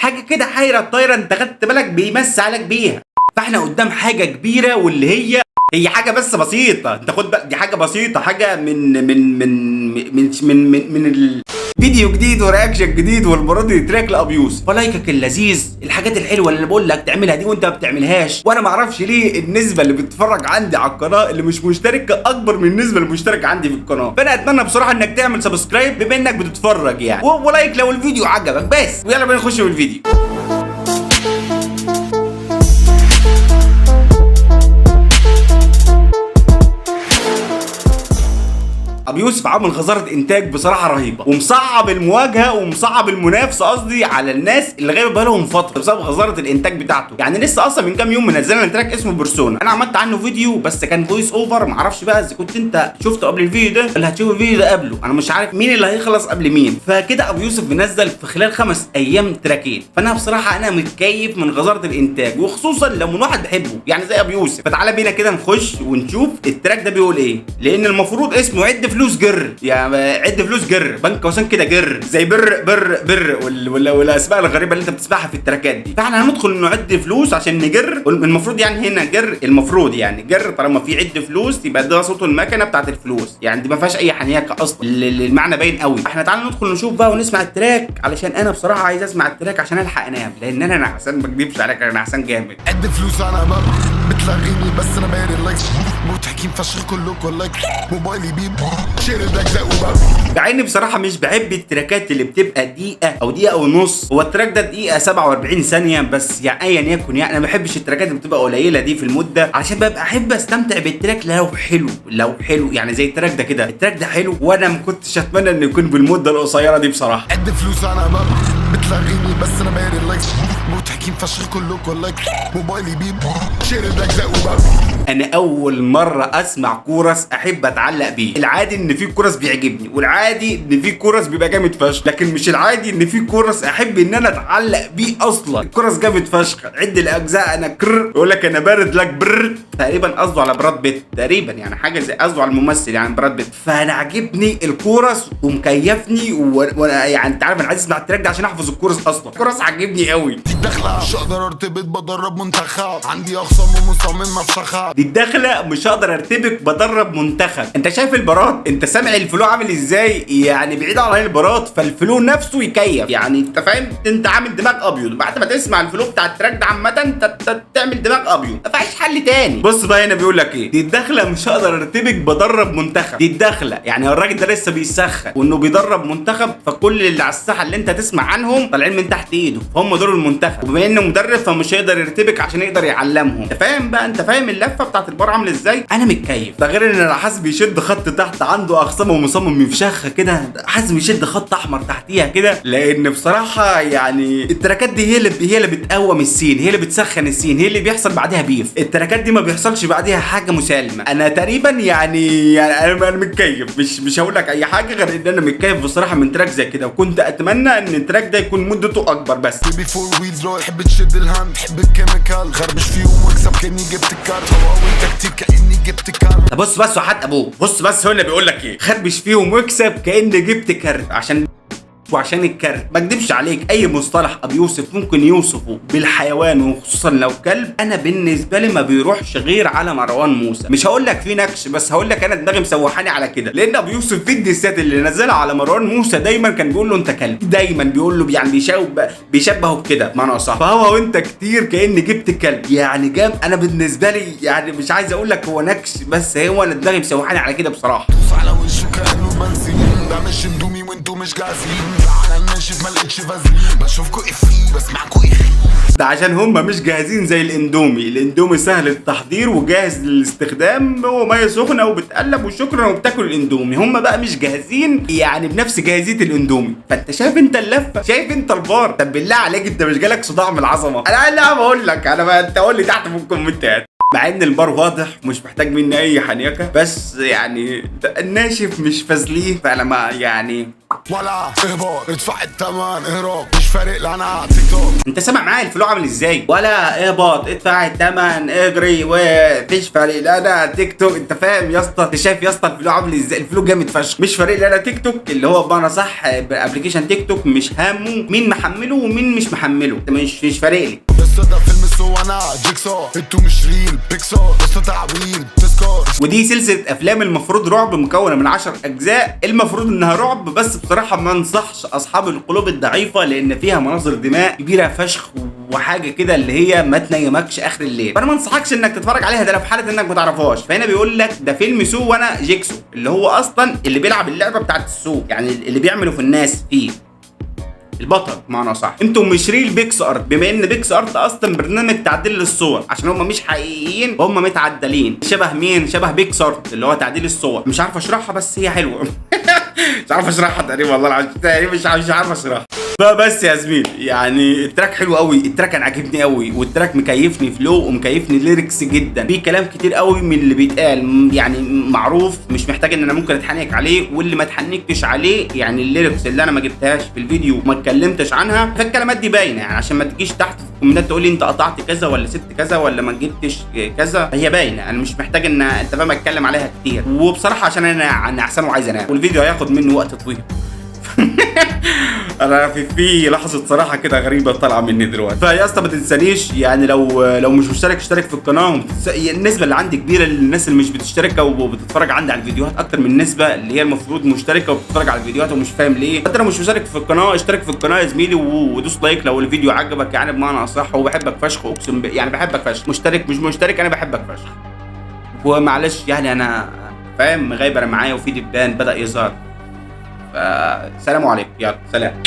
حاجه كده حيره طايره انت خدت بالك بيمس عليك بيها. فاحنا قدام حاجه كبيره واللي هي حاجه بس بسيطه، انت خد بقى دي حاجه بسيطه، حاجه من فيديو جديد ورياكشن جديد، والمره دي تراك لابيوس. فلايكك اللذيذ، الحاجات الحلوه اللي بقول لك تعملها دي وانت ما بتعملهاش. وانا ما اعرفش ليه النسبه اللي بتتفرج عندي على القناه اللي مش مشتركه اكبر من النسبه اللي مشتركه عندي في القناه. فانا اتمنى بصراحه انك تعمل سبسكرايب بما انك بتتفرج يعني، ولايك لو الفيديو عجبك بس. ويلا بينا نخش في الفيديو. ابو يوسف عامل غزاره انتاج بصراحه رهيبه، ومصعب المواجهه ومصعب المنافسه قصدي على الناس اللي غايبه بقالهم فتره بسبب غزاره الانتاج بتاعته. يعني لسه اصلا من كام يوم منزل لنا تراك اسمه بيرسونا، انا عملت عنه فيديو بس كان فويس اوفر، معرفش بقى اذا كنت انت شفته قبل الفيديو ده ولا هتشوف الفيديو ده قبله، انا مش عارف مين اللي هيخلص قبل مين. فكده ابو يوسف منزل في خلال 5 ايام تراكين، فانا بصراحه انا متكيف من غزاره الانتاج، وخصوصا لو من واحد بحبه يعني زي ابو يوسف. فتعالى بينا كده نخش ونشوف التراك ده بيقول ايه، لان المفروض اسمه عد فلوس جر، يعني عد فلوس جر، بنك وسام كده جر، زي بر والاسماء الغريبه اللي انت بتسمعها في التراكات دي. فاحنا هندخل نعد فلوس عشان نجر، المفروض يعني هنا جر، المفروض يعني جر طالما في عد فلوس يبقى ده صوت المكنه بتاعت الفلوس، يعني دي ما فيهاش اي حنيكه اصلا، المعنى باين قوي. احنا تعالى ندخل نشوف بقى ونسمع التراك، علشان انا بصراحه عايز اسمع التراك عشان الحق انام، لان انا نعسان، ما اكذبش عليك انا نعسان جامد. عد فلوس انا بقى بتلاقيني بس انا باري لايكس مضحكين فشخ كلكم لايك موبايلي بيب شير الاجزاء وبقى. مع اني بصراحه مش بحب التراكات اللي بتبقى دقيقه او دقيقه ونص، هو التراك ده دقيقه 47 ثانيه بس، يعني ايا يكن يعني انا ما بحبش التراكات اللي بتبقى قليله دي في المده، عشان ببقى احب استمتع بالتراك لو حلو يعني زي التراك ده كده، التراك ده حلو وانا ما كنتش اتمنى انه يكون بالمده القصيره دي بصراحه. عد فلوس انا بقى بتلاقيني بس انا باري لايكس مضحكين فشخ كلكم لايك موبايلي بيب شير الاجزاء وبقى. انا اول مره اسمع كورس احب اتعلق بيه. العادي ان في كورس بيعجبني، والعادي ان في كورس بيبقى جامد فشخ، لكن مش العادي ان في كورس احب ان انا اتعلق بيه اصلا. الكورس جامد فشخ، عد الاجزاء انا كر يقول لك انا بارد لك بر، تقريبا قصده على براد بيت تقريبا، يعني حاجه زي قصده على الممثل يعني براد بيت. فانا عاجبني الكورس ومكيفني، وانا يعني انت عارف انا عايز اسمع التراك ده عشان احفظ الكورس اصلا. الكورس عاجبني قوي. دي الدخله مش هقدر ارتبط بدرب منتخب، عندي اخصام ومصمم مفشخه. دي الدخله مش هقدر ارتبك بدرب منتخب. انت شايف البارات، انت سامع الفلو عامل ازاي، يعني بعيد عن البارات فالفلو نفسه يكيف، يعني انت فاهم، انت عامل دماغ ابيض بعد ما تسمع الفلو بتاع التراك ده عامه انت تعمل دماغ ابيض، ما فيش حل تاني. بص بقى هنا بيقول لك ايه، دي الدخله مش هقدر ارتبك بدرب منتخب. دي الدخله يعني الراجل ده لسه بيسخن وانه بيدرب منتخب، فكل اللي على الساحه اللي انت تسمع عنهم طالعين من تحت ايده، فهم دول المنتخب، وبما انه مدرب فمش هيقدر يرتبك عشان يقدر يعلمهم. انت فاهم بقى، انت فاهم اللفه بتاعت البار عامله ازاي. انا متكيف، ده غير ان الحاسس بيشد خط تحت، عنده اخصام ومصمم مفشخه كده، حاسس بيشد خط احمر تحتيها كده، لان بصراحه يعني التراكات دي هي اللي بتقوم السين، هي اللي بتسخن السين، هي اللي بيحصل بعدها بيف. التراكات دي ما بيحصلش بعدها حاجه مسالمه. انا تقريبا يعني انا متكيف، مش هقول لك اي حاجه غير ان انا متكيف بصراحه من تراك زي كده، وكنت اتمنى ان التراك ده يكون مدته اكبر. بس بيبي فور ويلز رو تحب تشد الهاند، تحب الكيميكال غربش فيهم واكسب كاني جبت الكارت، هواوي تكتيك كاني جبت كارت. بص بس وحد ابوه، بص بس هو اللي بيقول لك ايه، خربش فيهم واكسب كاني جبت كارت، وعشان الكلب. ما اكدبش عليك، اي مصطلح ابو يوسف ممكن يوصفه بالحيوان وخصوصا لو كلب، انا بالنسبه لي ما بيروحش غير على مروان موسى. مش هقول لك في نكش، بس هقول لك انا دماغي مسوحاني على كده، لان ابو يوسف في الديسات اللي نزلها على مروان موسى دايما كان بيقول له انت كلب، دايما بيقول له يعني بيشبهه بكده بمعنى صح، فهو وانت كتير كاني جبت كلب يعني جام. انا بالنسبه لي يعني مش عايز اقول لك هو نكش، بس هو انا دماغي مسوحاني على كده بصراحه. على وشه كانه بنزين، ده مش اندومي وانتوا مش جاهزين، انا الناشف ما لقيتش فازلين، بشوفكوا افيه بسمعكوا ايه. ده عشان هم مش جاهزين زي الاندومي سهل التحضير وجاهز للاستخدام، هو ميه سخنه وبتقلب وشكرا وبتاكل الاندومي. هم بقى مش جاهزين يعني بنفس جاهزيه الاندومي. فانت شايف انت اللفه، شايف انت البار. طب بالله عليك انت مش جالك صداع من العظمه؟ انا لا بقول لك، انا انت قول لي تحت في الكومنتات. مع ان البار واضح مش محتاج مني اي حنيكه، بس يعني الناشف مش فازليه فانا ما يعني ولا اهبط ادفع الثمن اهرب مش فارق لنا تيك توك. انت سامع معايا الفلو عامل ازاي؟ ولا اهبط ادفع الثمن اجري ومفيش فارق لنا تيك توك. انت فاهم يا اسطى؟ انت شايف يا اسطى الفلو عامل ازاي؟ الفلو جامد فشخ. مش فارق لنا تيك توك اللي هو بمعنى صح ابلكيشن تيك توك مش هامه مين محمله ومين مش محمله، مش فارق لي. بس ده فيلم سو انا جيكسو انتو مش ريل بيكسو بس تعويل تسكر. ودي سلسله افلام المفروض رعب مكونه من 10 اجزاء، المفروض انها رعب بس بصراحه ما انصحش اصحاب القلوب الضعيفه لان فيها مناظر دماء كبيره فشخ وحاجه كده اللي هي ما تنيمكش اخر الليل، فانا ما انصحكش انك تتفرج عليها ده لو في حاله انك ما تعرفهاش. فهنا بيقول لك ده فيلم سو وانا جيكسو اللي هو اصلا اللي بيلعب اللعبه بتاعت السو، يعني اللي بيعملوا في الناس فيه البطل بمعنى صح. انتم مش ريل بيكس ارت، بما ان بيكس ارت اصلا برنامج تعديل للصور عشان هم مش حقيقيين هم متعدلين. شبه مين؟ شبه بيكس ارت اللي هو تعديل الصور. مش عارف اشرحها بس هي حلوه. مش عارف اشرحها تقريبا والله العظيم تقريبا مش عارف اشرحها. فبس يا زميلي يعني التراك حلو قوي، التراك انا عاجبني قوي والتراك مكيفني فلو ومكيفني ليركس جدا. في كلام كتير قوي من اللي بيتقال يعني معروف مش محتاج ان انا ممكن اتحنك عليه، واللي ما اتحنكتش عليه يعني الليركس اللي انا ما جبتهاش في الفيديو وما اتكلمتش عنها فالكلمات دي باينه، يعني عشان ما تجيش تحت في الكومنتات تقول لي انت قطعت كذا ولا سبت كذا ولا ما جبتش كذا، هي باينه انا مش محتاج ان انت فاهم اتكلم عليها كتير. وبصراحه عشان انا نعسان وعايز انام والفيديو هياخد مني وقت طويل. انا في لحظه صراحه كده غريبه طالعه مني دلوقتي. فيا اسطى ما تنسانيش يعني لو مش مشترك اشترك في القناه. النسبه اللي عندي كبيره للناس اللي مش بتشترك وبتتفرج عندي على الفيديوهات اكتر من النسبه اللي هي المفروض مشتركه وبتتفرج على الفيديوهات ومش فاهم ليه. انت لو مش مشترك في القناه اشترك في القناه يا زميلي ودوس لايك لو الفيديو عجبك يعني بمعنى اصح، وبحبك فشخ اقسم يعني بحبك فشخ. مشترك مش مشترك انا بحبك فشخ. ومعلش يعني انا فاهم غايب انا معايا وفي دبان بدا يظهر. سلام عليكم، يلا سلام.